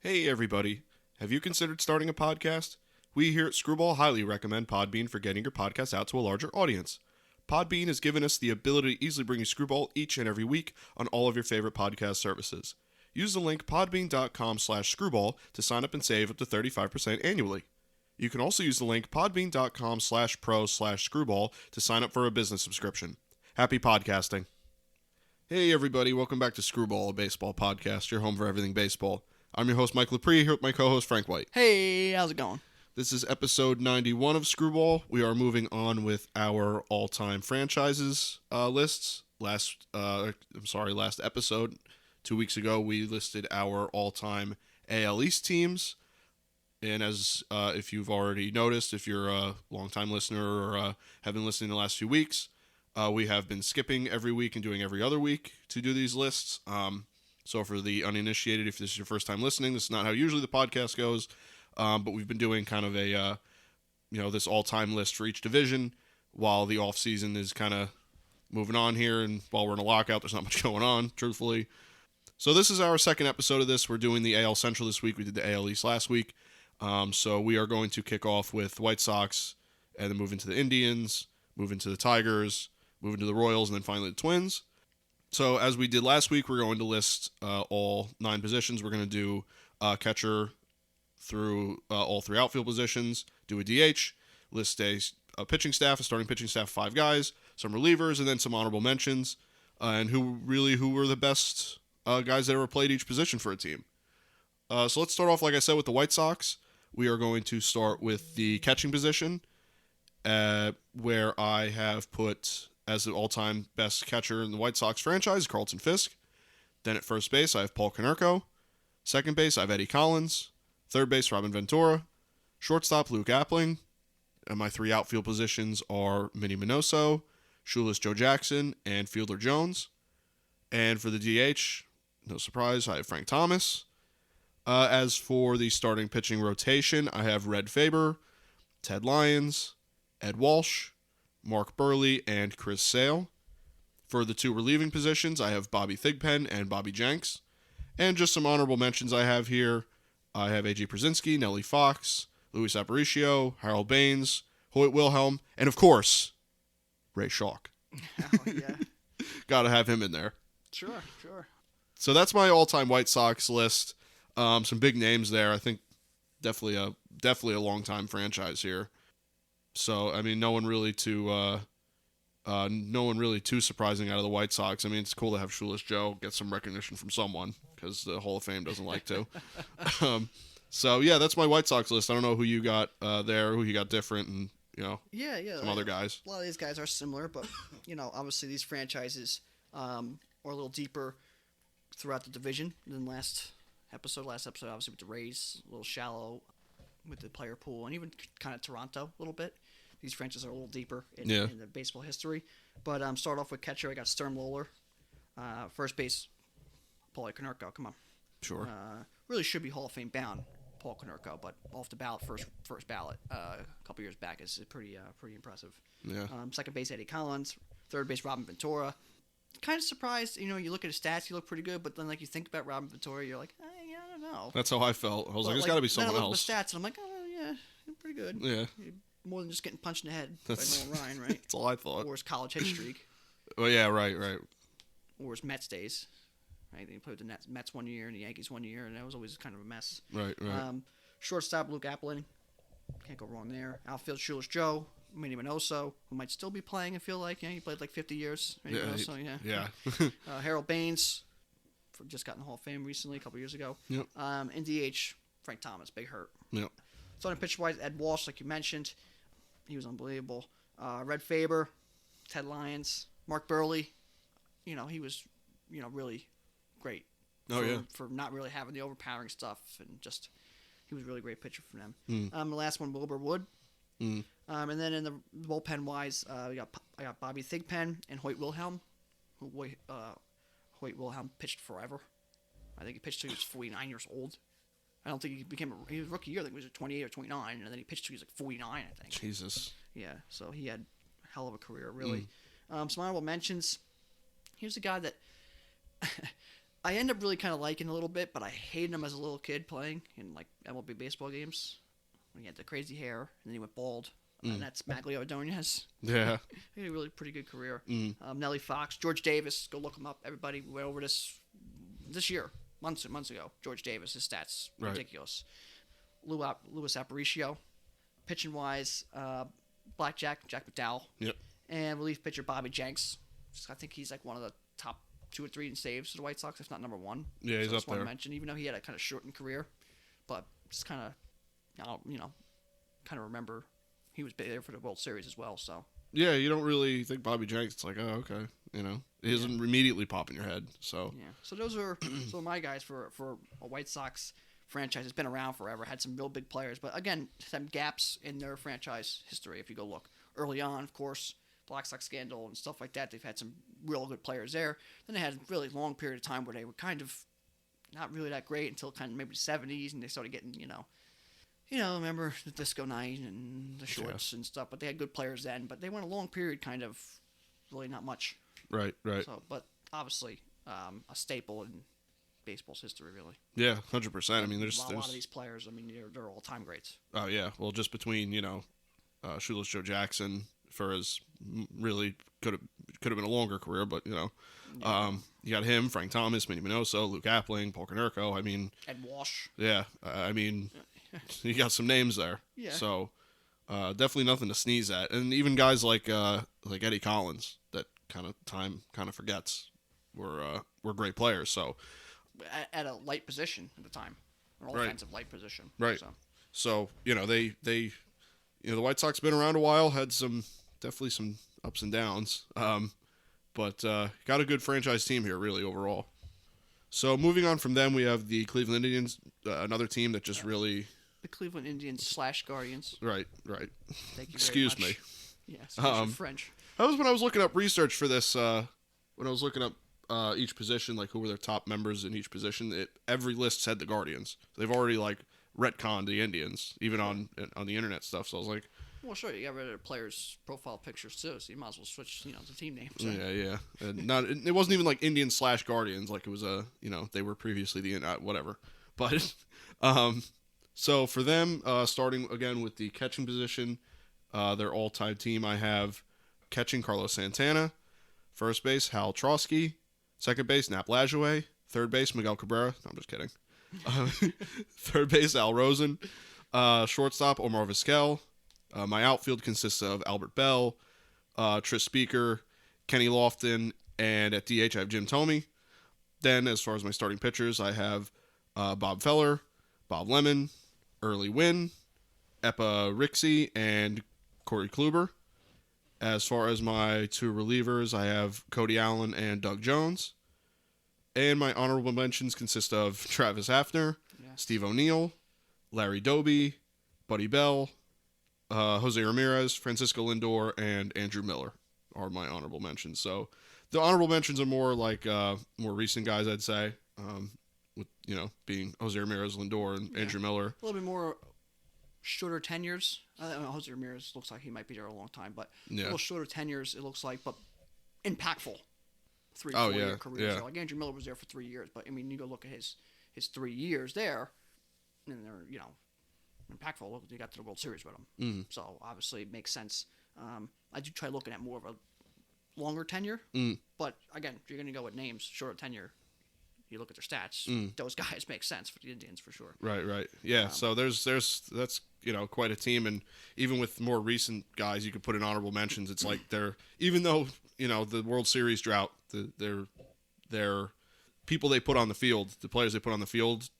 Hey everybody, have you considered starting a podcast? We here at Screwball highly recommend Podbean for getting your podcast out to a larger audience. Podbean has given us the ability to easily bring you Screwball each and every week on all of your favorite podcast services. Use the link podbean.com/screwball to sign up and save up to 35% annually. You can also use the link podbean.com/pro/screwball to sign up for a business subscription. Happy podcasting. Hey everybody, welcome back to Screwball, a baseball podcast, your home for everything baseball. I'm your host, Mike Lepre, here with my co-host, Frank White. Hey, how's it going? This is episode 91 of Screwball. We are moving on with our all-time franchises lists. Last episode, 2 weeks ago, we listed our all-time AL East teams. And as if you've already noticed, if you're a long-time listener or have been listening the last few weeks, we have been skipping every week and doing every other week to do these lists. So for the uninitiated, if this is your first time listening, this is not how usually the podcast goes. But we've been doing kind of a, this all-time list for each division while the off-season is kind of moving on here. And while we're in a lockout, there's not much going on, truthfully. So this is our second episode of this. We're doing the AL Central this week. We did the AL East last week. So we are going to kick off with White Sox and then move into the Indians, move into the Tigers, move into the Royals, and then finally the Twins. So as we did last week, we're going to list all 9 positions. We're going to do catcher through all 3 outfield positions, do a DH, list a pitching staff, a starting pitching staff, 5 guys, some relievers, and then some honorable mentions, and who were the best guys that ever played each position for a team. So let's start off, like I said, with the White Sox. We are going to start with the catching position, where I have put as the all-time best catcher in the White Sox franchise, Carlton Fisk. Then at first base, I have Paul Konerko. Second base, I have Eddie Collins. Third base, Robin Ventura. Shortstop, Luke Appling. And my 3 outfield positions are Minnie Minoso, Shoeless Joe Jackson, and Fielder Jones. And for the DH, no surprise, I have Frank Thomas. As for the starting pitching rotation, I have Red Faber, Ted Lyons, Ed Walsh, Mark Burley, and Chris Sale. For the 2 relieving positions, I have Bobby Thigpen and Bobby Jenks. And just some honorable mentions I have here. I have A.J. Przinsky, Nellie Fox, Luis Aparicio, Harold Baines, Hoyt Wilhelm, and of course, Ray Schalk. Oh, yeah. Gotta have him in there. Sure. So that's my all-time White Sox list. Some big names there. I think definitely a long-time franchise here. So I mean, no one really too surprising out of the White Sox. I mean, it's cool to have Shoeless Joe get some recognition from someone because the Hall of Fame doesn't like to. So yeah, that's my White Sox list. I don't know who you got there, who you got different, and some other guys. A lot of these guys are similar, but obviously these franchises are a little deeper throughout the division than last episode. Last episode, obviously, with the Rays, a little shallow with the player pool, and even kind of Toronto a little bit. These franchises are a little deeper in the baseball history. But start off with catcher. I got Sturm Loller. First base, Paul Konerko. Come on. Sure. Really should be Hall of Fame bound, Paul Konerko, but off the ballot, first ballot a couple years back is pretty impressive. Yeah. Second base, Eddie Collins. Third base, Robin Ventura. Kind of surprised, you look at his stats, he looked pretty good, but then you think about Robin Ventura, you're like, I don't know. That's how I felt. I was like, there's got to be someone then I else. look at the stats, and I'm like, oh yeah, pretty good. Yeah. More than just getting punched in the head by Nolan Ryan, right? That's all I thought. Or his college hit streak. Oh yeah, right. Or his Mets days. Right? He played with the Mets 1 year and the Yankees 1 year, and that was always kind of a mess. Right. Shortstop, Luke Appling. Can't go wrong there. Outfield, Shoeless Joe. Minnie Minoso, who might still be playing, I feel like. He played 50 years. Yeah. Harold Baines, just got in the Hall of Fame recently, a couple years ago. Yep. In DH, Frank Thomas, big hurt. Yep. Starting pitcher-wise, Ed Walsh, like you mentioned. He was unbelievable. Red Faber, Ted Lyons, Mark Burley. He was, really great. For not really having the overpowering stuff, and just he was a really great pitcher for them. The last one, Wilbur Wood. And then in the bullpen wise, I got Bobby Thigpen and Hoyt Wilhelm. Hoyt Wilhelm pitched forever. I think he pitched till he was 49 years old. I don't think he was rookie year. I think he was 28 or 29, and then he pitched till he was 49. I think. Jesus. Yeah, so he had a hell of a career, really. Some honorable mentions. Here's a guy that I end up really kind of liking a little bit, but I hated him as a little kid playing in like MLB baseball games. When he had the crazy hair, and then he went bald. And that's Maglio Ordonez. Yeah. He had a really pretty good career. Mm. Nellie Fox, George Davis. Go look him up. Everybody, we went over this year, months ago. George Davis, his stats ridiculous. Luis Aparicio, pitching wise, Jack McDowell. Yep. And relief pitcher Bobby Jenks. I think he's like one of the top 2 or 3 in saves for the White Sox, if not number 1. Yeah, he's so up there. To mention, even though he had a kind of shortened career, but just kind of, kind of remember he was there for the World Series as well. So yeah, you don't really think Bobby Jenks. It's like, oh, okay, it doesn't immediately pop in your head. So yeah, so those are some of my guys for a White Sox franchise that's been around forever. Had some real big players, but again, some gaps in their franchise history. If you go look early on, of course, Black Sox scandal and stuff like that. They've had some real good players there. Then they had a really long period of time where they were kind of not really that great until kind of maybe the 70s, and they started getting, remember the Disco Night and the Shorts and stuff. But they had good players then. But they went a long period, kind of really not much. Right. So, but obviously, a staple in baseball's history, really. Yeah, 100%. I mean, there's a lot of these players. I mean, they're all time greats. Oh yeah, well, just between Shoeless Joe Jackson for his really could have been a longer career, but you got him, Frank Thomas, Minnie Minoso, Luke Appling, Paul Konerko. I mean, Ed Walsh. Yeah, I mean, you got some names there. Yeah. So definitely nothing to sneeze at, and even guys like Eddie Collins that time forgets were great players. So at a light position at the time, an offensive light position. Right. So they the White Sox been around a while, had definitely some ups and downs, but got a good franchise team here, really, overall. So moving on from them, we have the Cleveland Indians, another team that just really... The Cleveland Indians / Guardians. Right. Thank you Excuse very me. much. Yeah, French. That was when I was looking up research for this, when I was looking up each position, like who were their top members in each position, every list said the Guardians. They've already, retconned the Indians, even on the internet stuff. So I was like, well, sure, you got rid of the players' profile pictures too, so you might as well switch, the team name. So. Yeah. And it wasn't even like Indians / Guardians, like it was they were previously the whatever. But so for them, starting again with the catching position, their all-time team, I have catching Carlos Santana, first base Hal Trotsky, second base Nap Lajoie, third base Miguel Cabrera. No, I'm just kidding. Third base Al Rosen, shortstop Omar Vizquel. My outfield consists of Albert Bell, Tris Speaker, Kenny Lofton, and at DH I have Jim Thome. Then as far as my starting pitchers, I have Bob Feller, Bob Lemon, Early Wynn, Epa Rixey, and Cory Kluber. As far as my 2 relievers, I have Cody Allen and Doug Jones. And my honorable mentions consist of Travis Hafner, Steve O'Neill, Larry Doby, Buddy Bell, Jose Ramirez, Francisco Lindor, and Andrew Miller are my honorable mentions. So the honorable mentions are more like more recent guys, I'd say, with being Jose Ramirez, Lindor, and Andrew Miller. A little bit more shorter tenures. Jose Ramirez looks like he might be there a long time, but a little shorter tenures, it looks like, but impactful. 3-4 year career. So like Andrew Miller was there for 3 years, but I mean, you go look at his 3 years there, and they're impactful. Look, they got to the World Series with him, so obviously it makes sense. I do try looking at more of a longer tenure, but again, if you're going to go with names, shorter tenure, you look at their stats. Those guys make sense for the Indians for sure. Right. Yeah. So that's quite a team, and even with more recent guys, you could put in honorable mentions. It's like they're, even though the World Series drought, they're people they put on the field, the players they put on the field,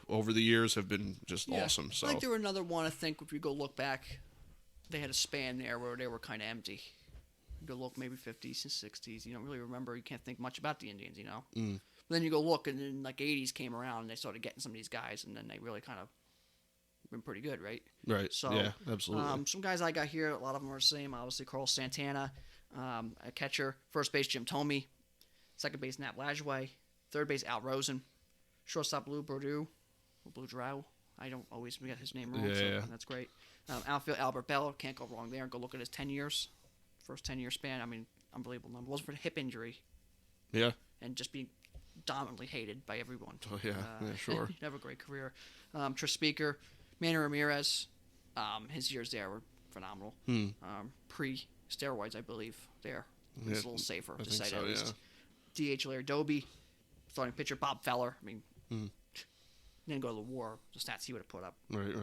over the years have been just awesome. So I think they were another one. I think if you go look back, they had a span there where they were kind of empty. You go look maybe 50s and 60s. You don't really remember. You can't think much about the Indians, But then you go look, and then like 80s came around, and they started getting some of these guys, and then they really kind of been pretty good, right? Right. So yeah, absolutely. Some guys I got here, a lot of them are the same. Obviously, Carlos Santana, a catcher, first base Jim Thome, second base Nap Lajoie, third base Al Rosen, shortstop Blue Drow. I don't always get his name wrong, that's great. Outfield Albert Bell, can't go wrong there. Go look at his 10 years, first 10-year span. I mean, unbelievable number. It wasn't for the hip injury. Yeah. And just being dominantly hated by everyone. Oh, yeah, sure. He'd have a great career. Trespeaker, Manny Ramirez, his years there were phenomenal. Pre-steroids, I believe, there. It's a little safer to say at least. DH Larry Doby, starting pitcher Bob Feller. I mean, didn't go to the war. The stats he would have put up. Right.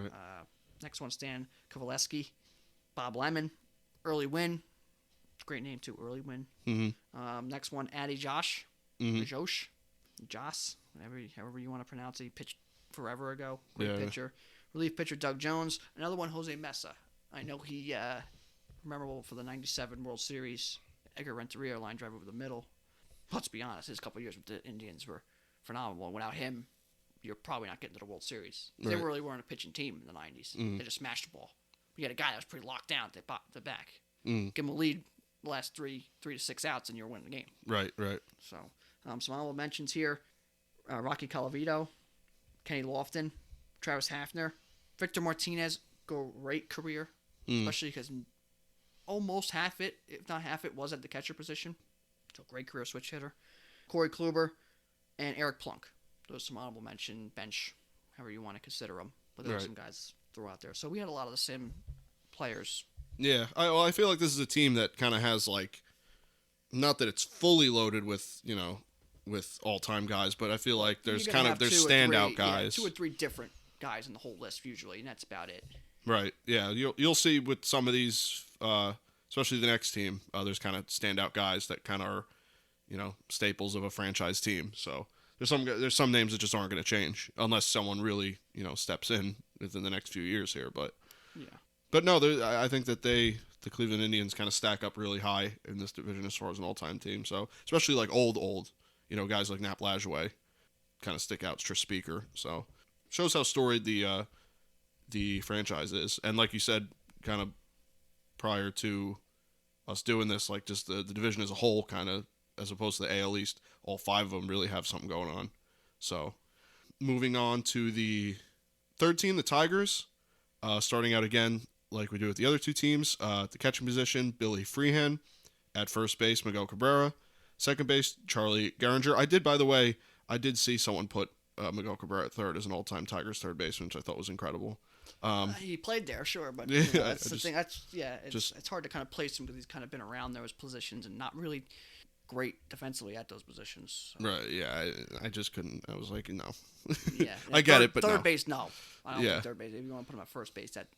Next one, Stan Kovaleski, Bob Lemon, Early Win. Great name, too, Early Win. Next one, Addy Josh, Josh, however you want to pronounce it. He pitched forever ago. Great pitcher. Relief pitcher Doug Jones. Another one, Jose Messa. I know he memorable for the '97 World Series. Edgar Renteria line drive over the middle. Let's be honest, his couple years with the Indians were phenomenal. Without him, you're probably not getting to the World Series. They really weren't a pitching team in the '90s. They just smashed the ball. You had a guy that was pretty locked down at the back. Give him a lead the last three to 6 outs, and you're winning the game. Right. So, some honorable mentions here: Rocky Colavito, Kenny Lofton, Travis Hafner, Victor Martinez. Great career, especially because almost half it, if not half it, was at the catcher position. So great career switch hitter. Cory Kluber and Eric Plunk. Those are some honorable mention, bench, however you want to consider them. But there are some guys throw out there. So we had a lot of the same players. Yeah, I feel like this is a team that kind of has like, not that it's fully loaded with with all-time guys, but I feel like there's standout guys. 2 or 3 different guys in the whole list usually, and that's about it. Right. Yeah. You'll see with some of these, especially the next team. There's kind of standout guys that kind of are, staples of a franchise team. So there's some names that just aren't going to change unless someone really steps in within the next few years here. But no, I think that the Cleveland Indians kind of stack up really high in this division as far as an all-time team. So especially like old, guys like Nap Lajoie kind of stick out. Trespeaker. So shows how storied the franchise is. And like you said, kind of prior to us doing this, like just the division as a whole, kind of as opposed to the AL East, all 5 of them really have something going on. So moving on to the third team, the Tigers, starting out again like we do with the other 2 teams. At the catching position, Billy Freehan. At first base, Miguel Cabrera. Second base, Charlie Gehringer. I did see someone put Miguel Cabrera at third as an all-time Tigers third baseman, which I thought was incredible. He played there, sure, but that's the thing. It's hard to kind of place him because he's kind of been around those positions and not really great defensively at those positions. So. Right? Yeah, I just couldn't. I was like, no. Yeah, I get it, but third no. base, no. I don't think third base. If you want to put him at first base, that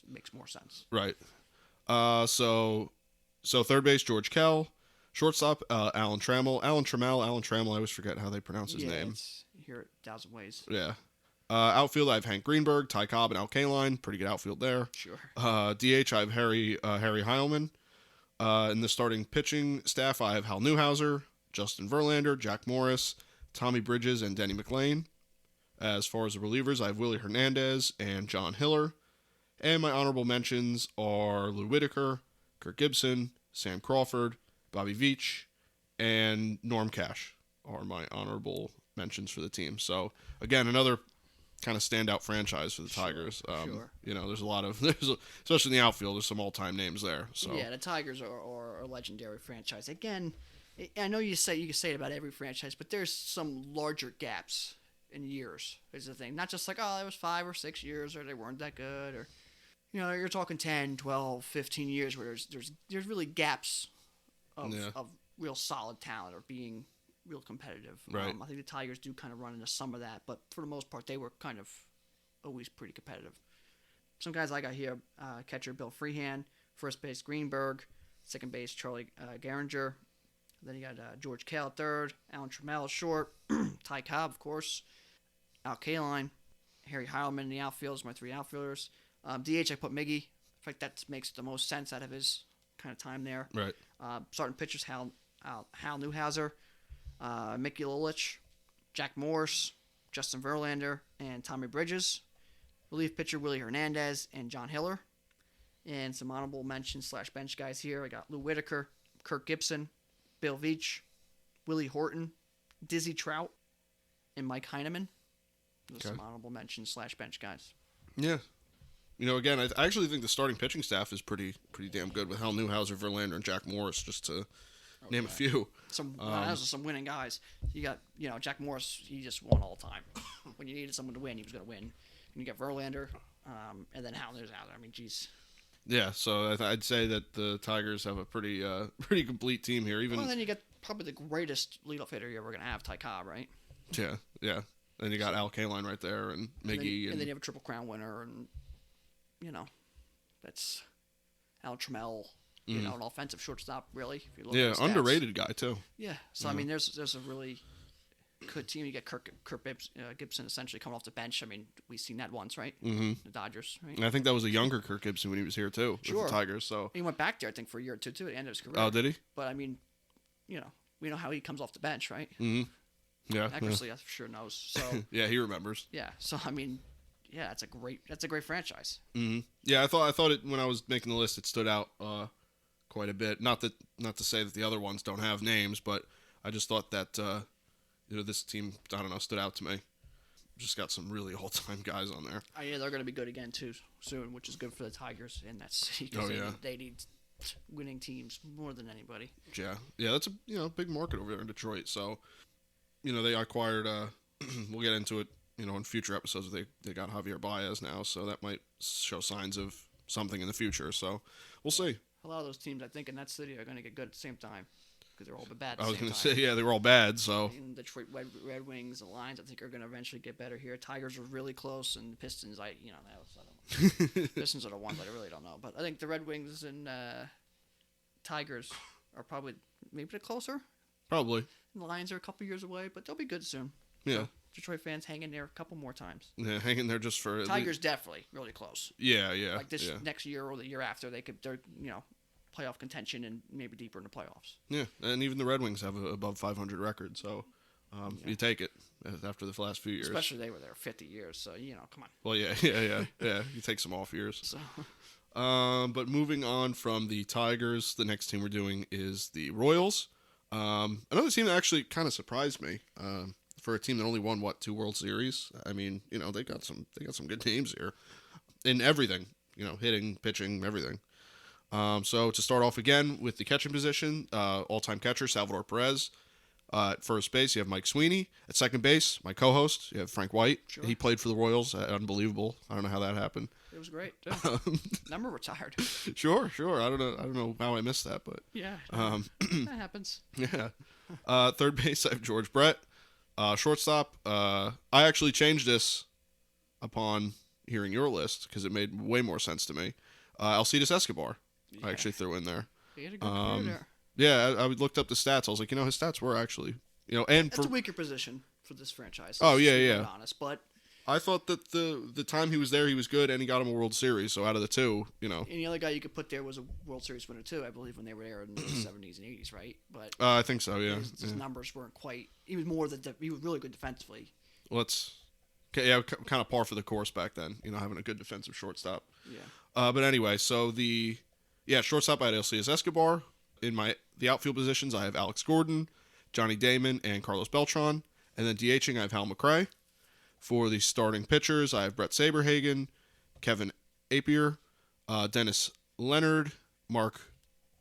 makes more sense. Right. So third base, George Kell. Shortstop, Alan Trammell. Alan Trammell. I always forget how they pronounce his name. You hear it 1,000 ways. Yeah. Outfield, I have Hank Greenberg, Ty Cobb, and Al Kaline. Pretty good outfield there. Sure. DH, I have Harry Heilman. In the starting pitching staff, I have Hal Newhouser, Justin Verlander, Jack Morris, Tommy Bridges, and Denny McLain. As far as the relievers, I have Willie Hernandez and John Hiller. And my honorable mentions are Lou Whitaker, Kirk Gibson, Sam Crawford, Bobby Veach, and Norm Cash are my honorable mentions for the team. So, again, another kind of standout franchise for the Tigers. Sure. There's a lot of, especially in the outfield, there's some all-time names there. So yeah, the Tigers are a legendary franchise. Again, I know you can say it about every franchise, but there's some larger gaps in years is the thing. Not just like, it was 5 or 6 years, or they weren't that good, or you're talking 10, 12, 15 years where there's really gaps of real solid talent or being real competitive. Right. I think the Tigers do kind of run into some of that, but for the most part, they were kind of always pretty competitive. Some guys I got here, catcher Bill Freehan, first base Greenberg, second base Charlie Gehringer. Then you got George Kell at third, Alan Trammell short, Ty Cobb, of course, Al Kaline, Harry Heilman in the outfield is my 3 outfielders. DH, I put Miggy. In fact, that makes the most sense out of his kind of time there. Right. Starting pitchers, Hal Newhouser, Mickey Lilich, Jack Morris, Justin Verlander, and Tommy Bridges. Relief pitcher, Willie Hernandez and John Hiller. And some honorable mentions / bench guys here. I got Lou Whitaker, Kirk Gibson, Bill Veach, Willie Horton, Dizzy Trout, and Mike Heineman. Those are some honorable mentions / bench guys. Yeah. Again, I actually think the starting pitching staff is pretty damn good with Hal Newhouser, Verlander, and Jack Morris, just to name a few. Those are some winning guys. You got, Jack Morris. He just won all the time. When you needed someone to win, he was going to win. And you got Verlander, and then Howler's out there. I mean, geez. Yeah, so I'd say that the Tigers have a pretty complete team here. Well, then you got probably the greatest leadoff hitter you're ever going to have, Ty Cobb, right? Yeah. Then you got Al Kaline right there, and Miggy. And then you have a Triple Crown winner, and, that's Al Trammell, an offensive shortstop, really. If you look at the stats. Underrated guy, too. Yeah, so, I mean, there's a really good team. You get Kirk Gibson essentially coming off the bench. I mean, we've seen that once, right? Mm-hmm. The Dodgers, right? And I think that was a younger Kirk Gibson when he was here, too, with the Tigers. So he went back there, I think, for a year or two, too, at the end of his career. Oh, did he? But, I mean, we know how he comes off the bench, right? Mm-hmm. Yeah. Accuracy, I for sure knows. So yeah, he remembers. Yeah. So I mean, yeah, that's a great franchise. Mm-hmm. Yeah, I thought it when I was making the list, it stood out quite a bit. Not to say that the other ones don't have names, but I just thought that this team, I don't know, stood out to me. Just got some really all-time guys on there. Yeah, they're going to be good again too soon, which is good for the Tigers in that city. They need winning teams more than anybody. Yeah, that's a big market over there in Detroit. So. They acquired, we'll get into it, in future episodes. They got Javier Baez now, so that might show signs of something in the future. So we'll see. A lot of those teams, I think, in that city are going to get good at the same time because they're all bad at the same time. I was going to say, yeah, they were all bad, so. And Detroit Red Wings, the Lions, I think, are going to eventually get better here. Tigers are really close, and the Pistons, I don't know. Pistons are the ones I really don't know. But I think the Red Wings and Tigers are probably maybe closer. Probably. The Lions are a couple years away, but they'll be good soon. Yeah. So Detroit fans hang in there a couple more times. Yeah, hang in there just for... Tigers definitely really close. Yeah. Like this next year or the year after, they're playoff contention and maybe deeper in the playoffs. Yeah, and even the Red Wings have a above 500 record, so you take it after the last few years. Especially they were there 50 years, so, come on. Well, yeah. You take some off years. So... but moving on from the Tigers, the next team we're doing is the Royals. Another team that actually kind of surprised me for a team that only won 2 World Series. I mean, they got some good names here in everything. Hitting, pitching, everything. So to start off again with the catching position, all-time catcher Salvador Perez. At first base, you have Mike Sweeney. At second base, my co-host, you have Frank White. Sure. He played for the Royals. Unbelievable. I don't know how that happened. It was great. Number retired. Sure. I don't know how I missed that, but yeah, that happens. Yeah. Third base, I have George Brett. Shortstop, I actually changed this upon hearing your list because it made way more sense to me. Alcides Escobar, I actually threw in there. He had a good career there. Yeah, I looked up the stats. I was like, his stats were actually, and it's a weaker position for this franchise. Oh yeah. To be honest, but I thought that the time he was there, he was good, and he got him a World Series. So out of the two, And the other guy you could put there was a World Series winner too, I believe, when they were there in the 70s and 80s, right? But I think so, yeah. His numbers weren't quite. He was he was really good defensively. Well, kind of par for the course back then. Having a good defensive shortstop. Yeah. But anyway, so shortstop I had Alcides Escobar. In the outfield positions, I have Alex Gordon, Johnny Damon, and Carlos Beltran. And then DHing, I have Hal McRae. For the starting pitchers, I have Brett Saberhagen, Kevin Appier, Dennis Leonard, Mark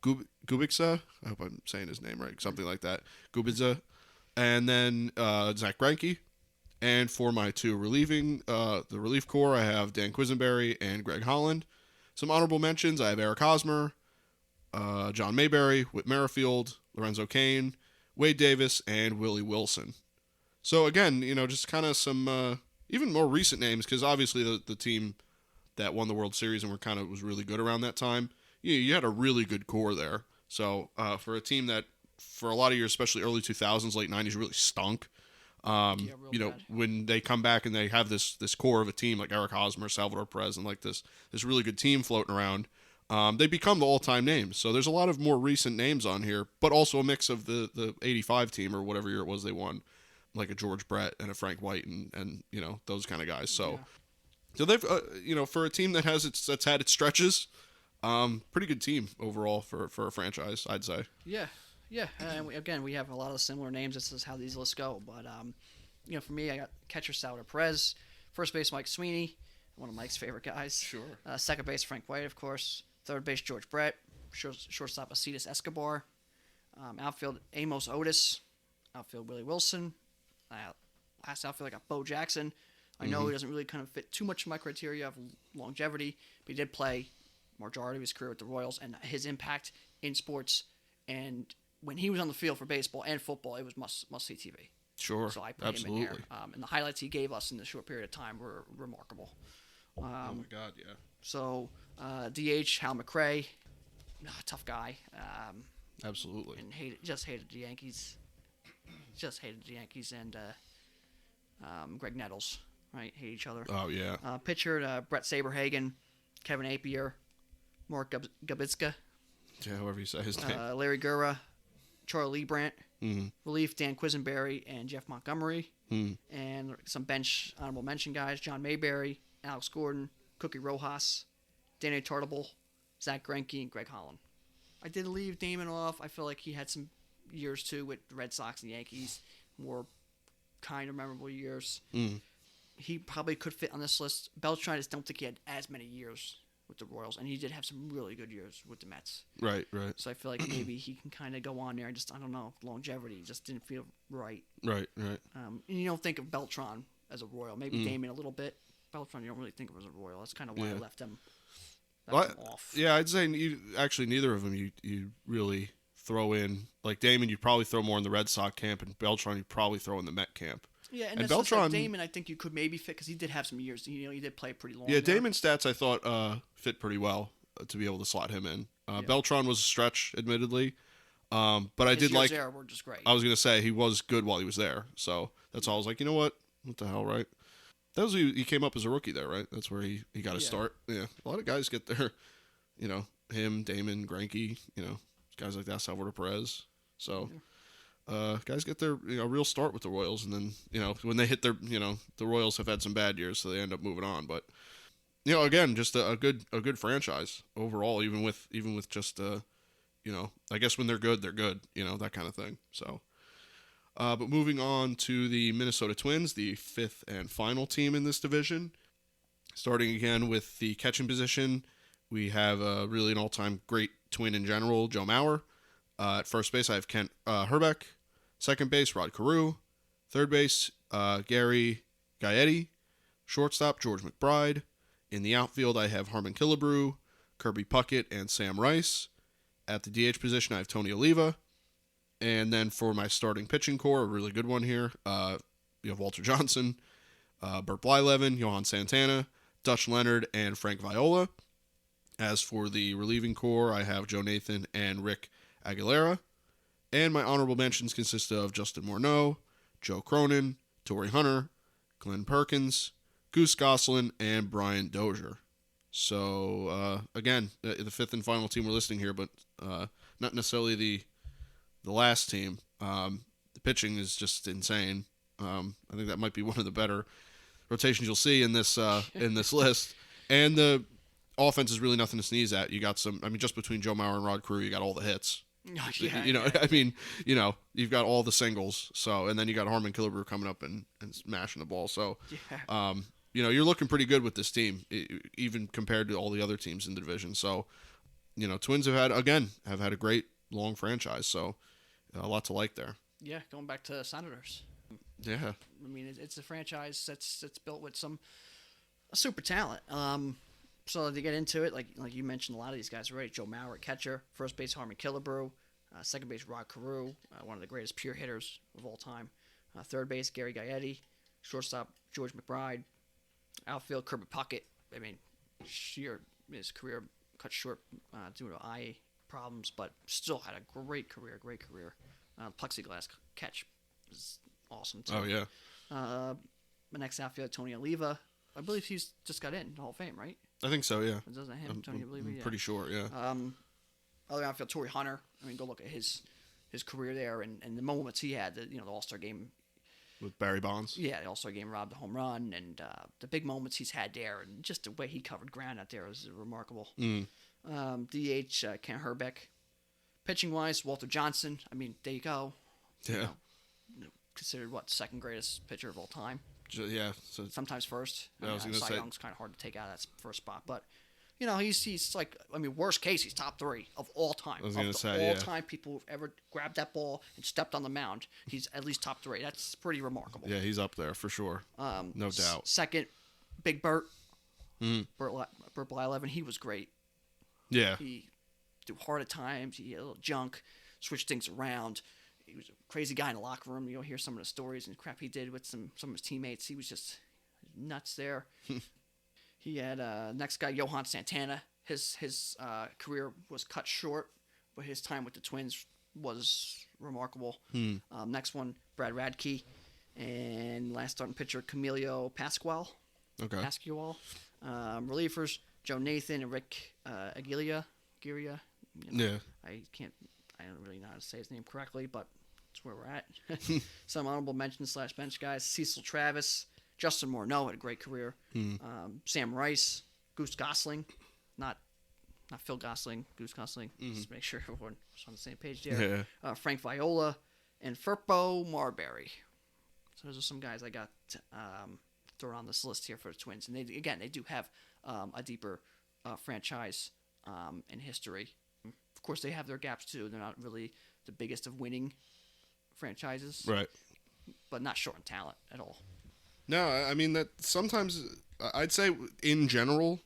Gubicza. I hope I'm saying his name right. Something like that. Gubicza. And then Zach Greinke. And for my 2 the relief corps, I have Dan Quisenberry and Greg Holland. Some honorable mentions, I have Eric Hosmer, John Mayberry, Whit Merrifield, Lorenzo Cain, Wade Davis, and Willie Wilson. So again, just kind of some even more recent names, because obviously the team that won the World Series and was really good around that time, you had a really good core there. So for a team that for a lot of years, especially early 2000s, late 90s, really stunk. Bad. When they come back and they have this core of a team like Eric Hosmer, Salvador Perez, and like this really good team floating around, they become the all-time names. So there's a lot of more recent names on here, but also a mix of the 85 team or whatever year it was they won, like a George Brett and a Frank White and those kind of guys. So they've for a team that's had its stretches, pretty good team overall for a franchise, I'd say. Yeah, and we have a lot of similar names. This is how these lists go. But for me, I got catcher Salvador Perez, first base Mike Sweeney, one of Mike's favorite guys. Sure. Second base Frank White, of course. Third base George Brett. Shortstop Alcides Escobar. Outfield, Amos Otis. Outfield, Willie Wilson. Last outfield, I got Bo Jackson. I know he doesn't really kind of fit too much of my criteria of longevity, but he did play majority of his career with the Royals, and his impact in sports and when he was on the field for baseball and football, it was must-see TV. Sure, so I put absolutely. him in there. And the highlights he gave us in the short period of time were remarkable. Oh my God, yeah. So DH, Hal McRae, tough guy. Absolutely. And just hated the Yankees. Just hated the Yankees and Greg Nettles, right? Hate each other. Oh, yeah. Pitcher, Brett Saberhagen, Kevin Appier, Mark Gabitska. Yeah, however you say his name. Larry Gura, Charlie Leibrandt. Relief, Dan Quisenberry and Jeff Montgomery. And some bench honorable mention guys, John Mayberry, Alex Gordon, Cookie Rojas, Danny Tartable, Zach Greinke, and Greg Holland. I did leave Damon off. I feel like he had some years, too, with the Red Sox and Yankees. More kind of memorable years. He probably could fit on this list. Beltran, I just don't think he had as many years with the Royals, and he did have some really good years with the Mets. Right. So I feel like maybe he can kind of go on there and just, I don't know, longevity just didn't feel right. Right. And you don't think of Beltran as a Royal. Maybe Damon a little bit. Beltran, you don't really think of as a Royal. That's kind of why I left him off. Yeah, I'd say actually neither of them you really throw in. Like Damon, you'd probably throw more in the Red Sox camp, and Beltran you'd probably throw in the Met camp. Yeah, and Beltran, like Damon, I think you could maybe fit because he did have some years. He did play pretty long. Yeah, Damon's stats I thought fit pretty well to be able to slot him in. Beltran was a stretch, admittedly, but I did like. There were just great. I was gonna say he was good while he was there, so that's all. I was like, you know what the hell, right? That was he came up as a rookie there, right? That's where he got his start. Yeah, a lot of guys get there. Him, Damon, Greinke, guys like that, Salvador Perez. So. Guys get their real start with the Royals, and then when they hit their the Royals have had some bad years, so they end up moving on. But again, just a good franchise overall, even with just I guess when they're good, that kind of thing. So, but moving on to the Minnesota Twins, the fifth and final team in this division. Starting again with the catching position, we have really an all-time great Twin in general, Joe Mauer. At first base, I have Kent Hrbek. Second base, Rod Carew. Third base, Gary Gaetti. Shortstop, George McBride. In the outfield, I have Harmon Killebrew, Kirby Puckett, and Sam Rice. At the DH position, I have Tony Oliva. And then for my starting pitching core, a really good one here, you have Walter Johnson, Bert Blyleven, Johan Santana, Dutch Leonard, and Frank Viola. As for the relieving core, I have Joe Nathan and Rick Aguilera. And my honorable mentions consist of Justin Morneau, Joe Cronin, Torrey Hunter, Glenn Perkins, Goose Goslin, and Brian Dozier. So, again, the fifth and final team we're listing here, but not necessarily the last team. The pitching is just insane. I think that might be one of the better rotations you'll see in this list. And the offense is really nothing to sneeze at. You got just between Joe Mauer and Rod Carew, you got all the hits. You've got all the singles. So, and then you got Harmon Killebrew coming up and smashing the ball. So, you're looking pretty good with this team, even compared to all the other teams in the division. So, Twins have had a great long franchise. So, a lot to like there. Yeah, going back to Senators. Yeah. I mean, it's a franchise that's built with some super talent. So to get into it, like you mentioned, a lot of these guys already. Joe Mauer, catcher. First base, Harmon Killebrew. Second base, Rod Carew, one of the greatest pure hitters of all time. Third base, Gary Gaetti. Shortstop, George McBride. Outfield, Kirby Puckett. I mean, his career cut short due to eye problems, but still had a great career. Plexiglass catch was awesome, too. Oh, yeah. The next outfield, Tony Oliva. I believe he's just got in the Hall of Fame, right? I think so, yeah. It doesn't him, Tony Oliva? I'm pretty sure, yeah. Other outfield, Torrey Hunter. I mean, go look at his career there and the moments he had. The All-Star game with Barry Bonds. Yeah, the All-Star game, robbed the home run, and the big moments he's had there, and just the way he covered ground out there was remarkable. DH, Kent Hrbek. Pitching-wise, Walter Johnson. I mean, there you go. Yeah. Considered, second greatest pitcher of all time. Yeah. So sometimes first. I was going to Cy say. Young's kind of hard to take out of that first spot, but he's like, I mean, worst case, he's top 3 of all time. I was going to say, all time people who've ever grabbed that ball and stepped on the mound, he's at least top 3. That's pretty remarkable. Yeah, he's up there for sure. No doubt. Second, Big Bert. Bert Blyleven, he was great. Yeah. He threw hard at times. He had a little junk, switched things around. He was a crazy guy in the locker room. You'll hear some of the stories and crap he did with some of his teammates. He was just nuts there. He had next guy, Johan Santana. His career was cut short, but his time with the Twins was remarkable. Next one, Brad Radke. And last starting pitcher, Camilo Pascual. Okay. Pascual. Relievers, Joe Nathan and Rick Aguirre. Yeah. I don't really know how to say his name correctly, but that's where we're at. Some honorable mentions / bench guys: Cecil Travis, Justin Morneau had a great career. Sam Rice, Goose Gosling, not Phil Gosling, Goose Gosling. Just to make sure everyone was on the same page there. Yeah. Frank Viola and Firpo Marbury. So those are some guys I got thrown on this list here for the Twins, and they do have a deeper franchise in history. Of course, they have their gaps too. They're not really the biggest of winning franchises, Right. but not short in talent at all. No, I mean that sometimes I'd say in general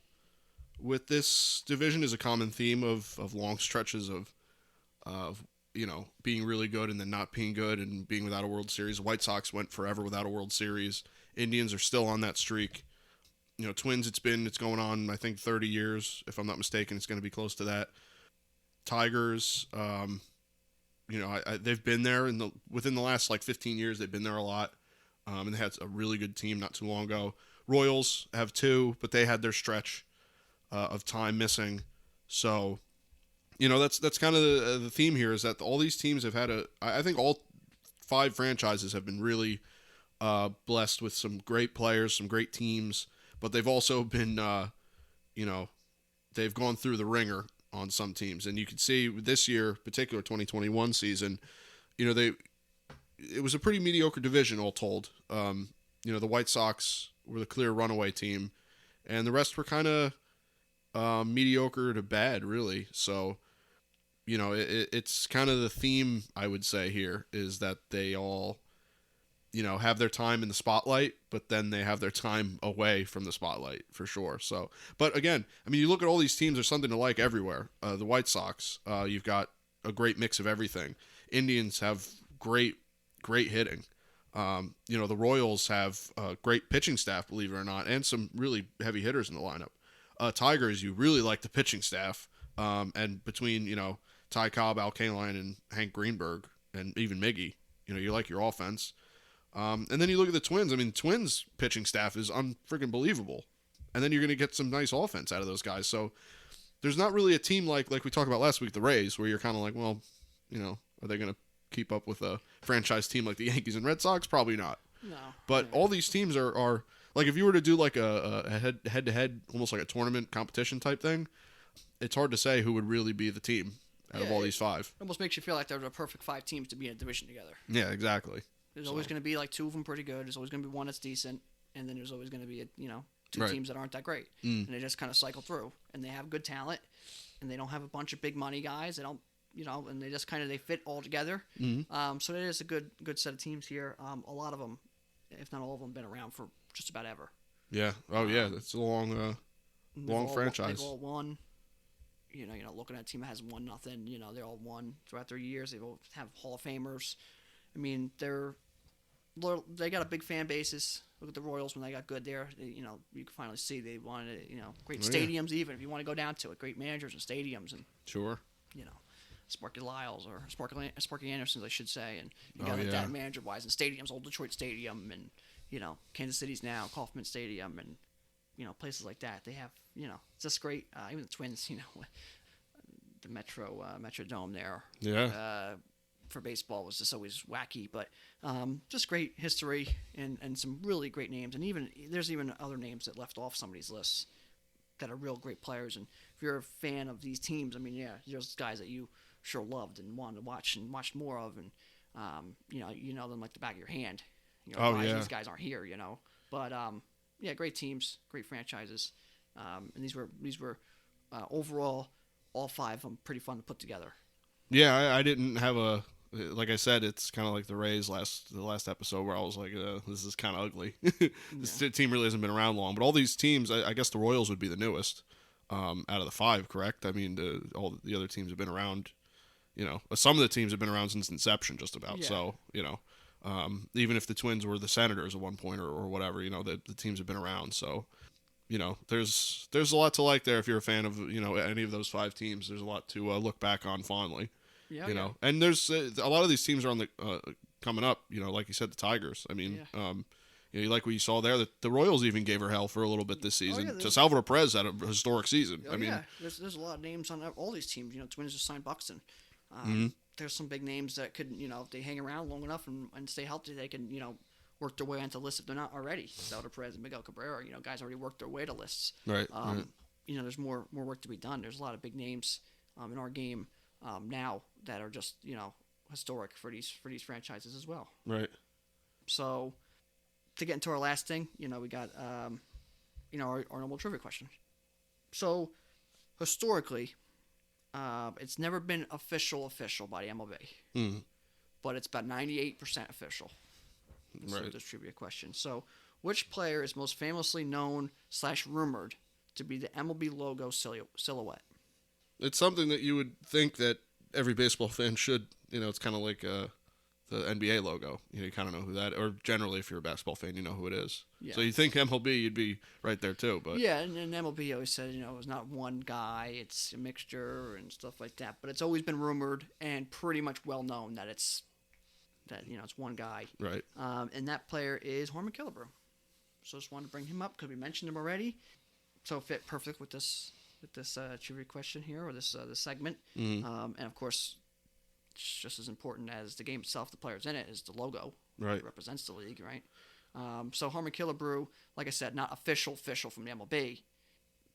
with this division is a common theme of long stretches of being really good and then not being good and being without a World Series. White Sox went forever without a World Series. Indians are still on that streak. Twins, it's going on, I think, 30 years, if I'm not mistaken. It's going to be close to that. Tigers, they've been there within the last 15 years. They've been there a lot, and they had a really good team not too long ago. Royals have 2, but they had their stretch of time missing. So, that's kind of the theme here is that all these teams have had I think all 5 franchises have been really blessed with some great players, some great teams, but they've also been, they've gone through the ringer on some teams. And you can see this year, particular 2021 season, it was a pretty mediocre division all told. The White Sox were the clear runaway team, and the rest were kind of mediocre to bad, really. So, it's kind of the theme, I would say, here is that they all, have their time in the spotlight, but then they have their time away from the spotlight for sure. So, but again, I mean, you look at all these teams, there's something to like everywhere. The White Sox, you've got a great mix of everything. Indians have great hitting. The Royals have a great pitching staff, believe it or not, and some really heavy hitters in the lineup. Tigers, you really like the pitching staff. And between, Ty Cobb, Al Kaline, and Hank Greenberg, and even Miggy, you like your offense. And then you look at the Twins. I mean, Twins pitching staff is unfreaking believable. And then you're going to get some nice offense out of those guys. So there's not really a team like we talked about last week, the Rays, where you're kind of like, well, are they going to keep up with a franchise team like the Yankees and Red Sox? Probably not. No. But all these teams are like, if you were to do like a head-to-head, almost like a tournament competition type thing, it's hard to say who would really be the team out of all these 5. It almost makes you feel like they're the perfect 5 teams to be in a division together. Yeah, exactly. There's always going to be 2 of them pretty good. There's always going to be one that's decent, and then there's always going to be 2 teams that aren't that great. And they just kind of cycle through, and they have good talent, and they don't have a bunch of big money guys. They don't, and they just they fit all together. So it is a good set of teams here. A lot of them, if not all of them, been around for just about ever. Yeah. Oh yeah, it's a long franchise. They've all won. Looking at a team that hasn't won nothing. They all won throughout their years. They all have Hall of Famers. I mean, they got a big fan bases. Look at the Royals when they got good there. You can finally see they wanted great stadiums. Even if you want to go down to it, great managers and stadiums and sure. Sparky Lyles or Sparky Andersons, I should say, and you got that manager wise and stadiums, Old Detroit Stadium and Kansas City's now Kauffman Stadium and places like that. They have it's just great. Even the Twins, the Metrodome there. Yeah. For baseball was just always wacky, but just great history and some really great names. And there's even other names that left off some of these lists that are real great players. And if you're a fan of these teams, I mean, there's guys that you sure loved and wanted to watch and watched more of, and them like the back of your hand. These guys aren't here, But great teams, great franchises, and these were overall, all 5 of them pretty fun to put together. Yeah, I didn't have a. Like I said, it's kind of like the Rays the last episode where I was like, this is kind of ugly. This team really hasn't been around long. But all these teams, I guess the Royals would be the newest out of the 5, correct? I mean, all the other teams have been around. Some of the teams have been around since inception, just about. Yeah. So, even if the Twins were the Senators at one point or whatever, the teams have been around. So, there's a lot to like there if you're a fan of any of those 5 teams. There's a lot to look back on fondly. Yeah, and there's a lot of these teams are on the coming up. Like you said, the Tigers. I mean, you like what you saw there. The Royals even gave her hell for a little bit this season. To Salvador Perez had a historic season. I mean, there's a lot of names on all these teams. Twins just signed Buxton. There's some big names that could, if they hang around long enough and stay healthy, they can, work their way onto lists if they're not already. Salvador Perez and Miguel Cabrera, guys already worked their way to lists. Right. There's more work to be done. There's a lot of big names in our game now that are just historic for these franchises as well. Right. So to get into our last thing, we got our normal trivia question. So historically, it's never been official by the MLB, but it's about 98% official. So this trivia question. So which player is most famously known / rumored to be the MLB logo silhouette? It's something that you would think that every baseball fan should. It's kind of like the NBA logo. You kind of know who that, or generally, if you're a basketball fan, you know who it is. Yeah. So you think MLB, you'd be right there too. But yeah, and MLB always said, it's not one guy, it's a mixture and stuff like that. But it's always been rumored and pretty much well known that it's one guy. Right. And that player is Harmon Killebrew. So just wanted to bring him up because we mentioned him already. So it fit perfect with this trivia question here, or this segment. And of course, it's just as important as the game itself, the players in it, is the logo. Right. It represents the league, right? So Harmon Killebrew, like I said, not official from the MLB,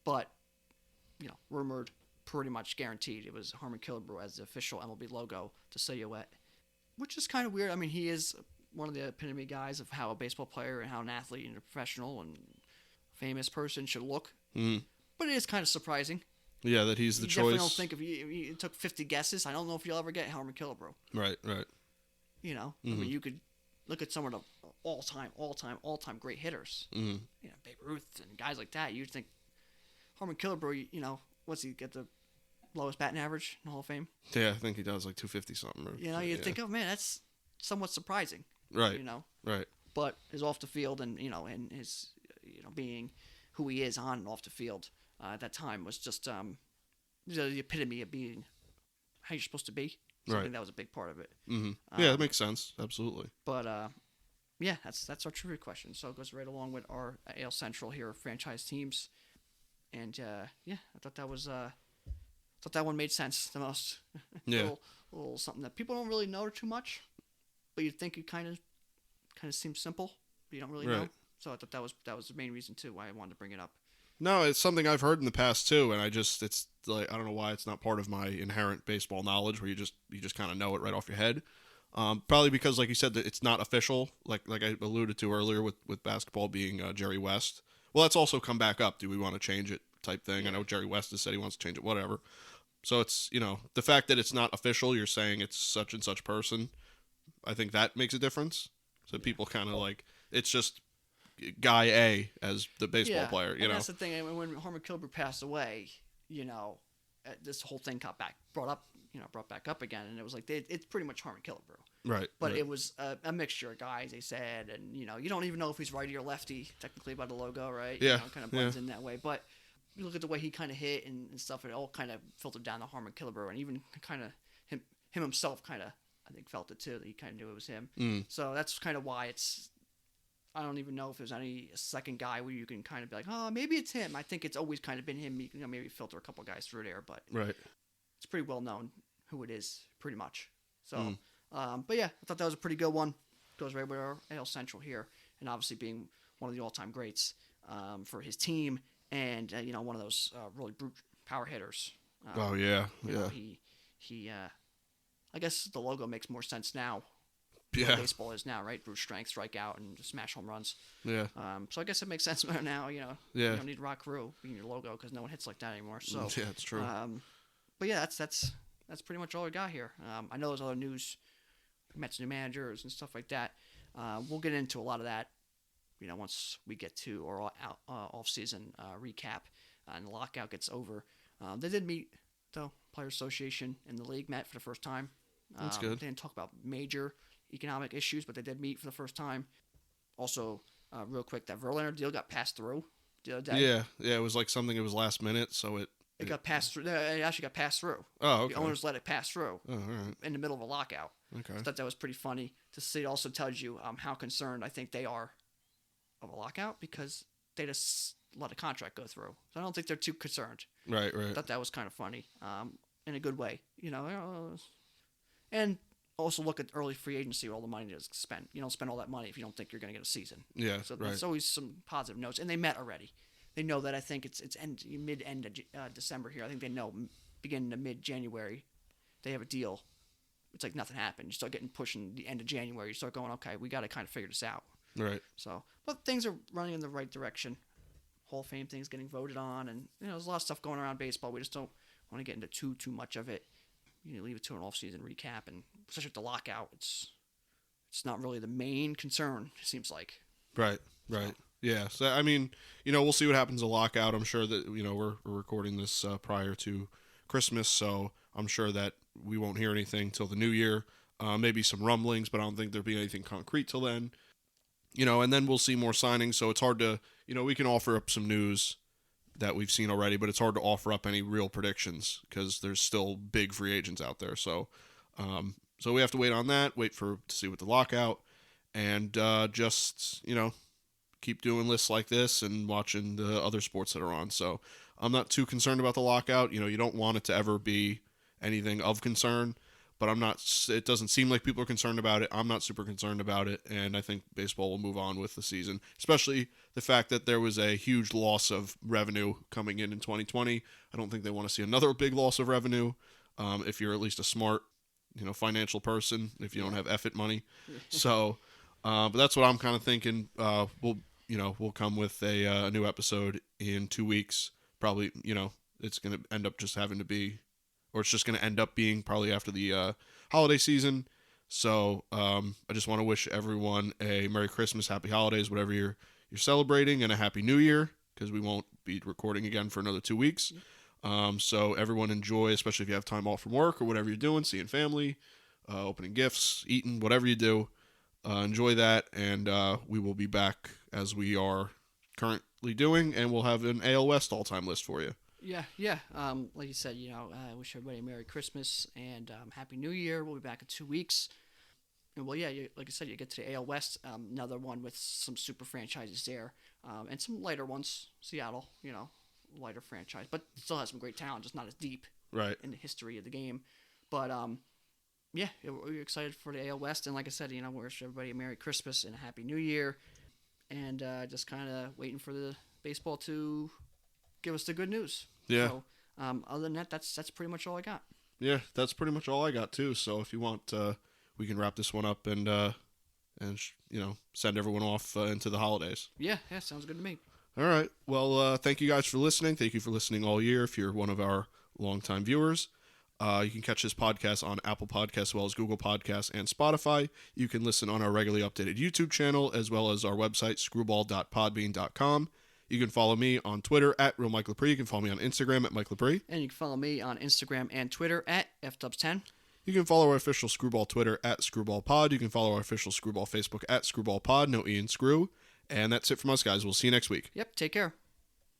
but rumored, pretty much guaranteed it was Harmon Killebrew as the official MLB logo, the silhouette, which is kind of weird. I mean, he is one of the epitome guys of how a baseball player and how an athlete and a professional and famous person should look. But it is kind of surprising. Yeah, that he's the choice. Definitely don't think if you took 50 guesses, I don't know if you'll ever get Harmon Killebrew. Right. I mean, you could look at some of the all-time great hitters. Babe Ruth and guys like that. You'd think Harmon Killebrew, what's he get the lowest batting average in the Hall of Fame? Yeah, I think he does like 250 something. You'd think, oh man, that's somewhat surprising. Right. Right. But his off the field and and his being who he is on and off the field at that time was just the epitome of being how you're supposed to be. So I think that was a big part of it. Yeah, that makes sense. Absolutely. But yeah, that's our trivia question. So it goes right along with our AL Central here, franchise teams. And yeah, I thought that one made sense the most. Yeah. little something that people don't really know too much, but you'd think it kind of seems simple, but you don't really know. So I thought that was the main reason too why I wanted to bring it up. No, it's something I've heard in the past too, and it's like I don't know why it's not part of my inherent baseball knowledge where you just kind of know it right off your head. Probably because, like you said, that it's not official. Like I alluded to earlier with basketball being Jerry West. Well, that's also come back up. Do we want to change it? Type thing. Yeah. I know Jerry West has said he wants to change it. Whatever. So it's the fact that it's not official. You're saying it's such and such person. I think that makes a difference. So people kind of like it's just guy A as the baseball player. And that's the thing. I mean, when Harmon Killebrew passed away, this whole thing got brought back up again, and it was like it's pretty much Harmon Killebrew. Right. But it was a mixture of guys, they said, and you don't even know if he's righty or lefty technically by the logo, right? Yeah. Kind of blends in that way, but. You look at the way he kind of hit and stuff, it all kind of filtered down to Harmon Killebrew, and even kind of him himself kind of, I think, felt it too, that he kind of knew it was him. So that's kind of why I don't even know if there's any second guy where you can kind of be like, oh, maybe it's him. I think it's always kind of been him. You can maybe filter a couple guys through there, but it's pretty well known who it is, pretty much. So, but yeah, I thought that was a pretty good one. Goes right with our AL Central here, and obviously being one of the all-time greats for his team. And one of those really brute power hitters. Yeah. He I guess the logo makes more sense now. what baseball is now, right? Brute strength, strike out, and just smash home runs. Yeah. So I guess it makes sense now. You don't need Rock Crew being your logo because no one hits like that anymore. So yeah, it's true. But yeah, that's pretty much all we got here. I know there's other news, Mets new managers and stuff like that. We'll get into a lot of that, once we get to our off-season recap and the lockout gets over. They did meet, though. Players Association and the league met for the first time. That's good. They didn't talk about major economic issues, but they did meet for the first time. Also, real quick, that Verlander deal got passed through the other day. Yeah, it was like something. It was last minute, so it got passed through. It actually got passed through. Oh, okay. The owners let it pass through. Oh, all right. In the middle of a lockout. Okay. I thought that was pretty funny to see. It also tells you how concerned I think they are of a lockout because they just let a contract go through. So I don't think they're too concerned. Right. I thought that was kind of funny, in a good way. And also look at early free agency, all the money that's spent. You don't spend all that money if you don't think you're going to get a season. Yeah, so right. There's always some positive notes. And they met already. They know that I think it's mid-end of December here. I think they know beginning to mid-January they have a deal. It's like nothing happened. You start getting pushing the end of January. You start going, okay, we got to kind of figure this out. Right. So, but things are running in the right direction. Hall of Fame things getting voted on, and there's a lot of stuff going around baseball. We just don't want to get into too much of it. Leave it to an off-season recap, and especially with the lockout, it's not really the main concern. It seems like. Right. So. Yeah. So I mean, we'll see what happens to lockout. I'm sure that we're recording this prior to Christmas, so I'm sure that we won't hear anything till the new year. Maybe some rumblings, but I don't think there'll be anything concrete till then. And then we'll see more signings. So it's hard to, we can offer up some news that we've seen already, but it's hard to offer up any real predictions because there's still big free agents out there. So, so we have to wait on that, to see what the lockout, and just, keep doing lists like this and watching the other sports that are on. So I'm not too concerned about the lockout. You don't want it to ever be anything of concern, but it doesn't seem like people are concerned about it. I'm not super concerned about it, and I think baseball will move on with the season, especially the fact that there was a huge loss of revenue coming in 2020. I don't think they want to see another big loss of revenue if you're at least a smart, financial person, if you don't have effort money. So, but that's what I'm kind of thinking. We'll come with a new episode in 2 weeks. Probably, it's going to end up just having to be, or it's just going to end up being probably after the holiday season. So I just want to wish everyone a Merry Christmas, Happy Holidays, whatever you're celebrating, and a Happy New Year, because we won't be recording again for another 2 weeks. So everyone enjoy, especially if you have time off from work or whatever you're doing, seeing family, opening gifts, eating, whatever you do. Enjoy that, and we will be back as we are currently doing, and we'll have an AL West all-time list for you. Yeah. Like you said, I wish everybody a Merry Christmas and Happy New Year. We'll be back in 2 weeks. And well, yeah, like I said, you get to the AL West, another one with some super franchises there, and some lighter ones. Seattle, lighter franchise, but still has some great talent, just not as deep in the history of the game. But yeah, we're excited for the AL West, and like I said, we wish everybody a Merry Christmas and a Happy New Year, and just kind of waiting for the baseball to give us the good news. Yeah. So, other than that, that's pretty much all I got. Yeah, that's pretty much all I got too. So if you want, we can wrap this one up and send everyone off into the holidays. Yeah, sounds good to me. All right. Well, thank you guys for listening. Thank you for listening all year. If you're one of our longtime viewers, you can catch this podcast on Apple Podcasts as well as Google Podcasts and Spotify. You can listen on our regularly updated YouTube channel as well as our website, screwball.podbean.com. You can follow me on Twitter at @RealMikeLepre. You can follow me on Instagram at Mike Lepre. And you can follow me on Instagram and Twitter at FDubs10. You can follow our official Screwball Twitter at ScrewballPod. You can follow our official Screwball Facebook at ScrewballPod. No E in Screw. And that's it from us, guys. We'll see you next week. Yep, take care.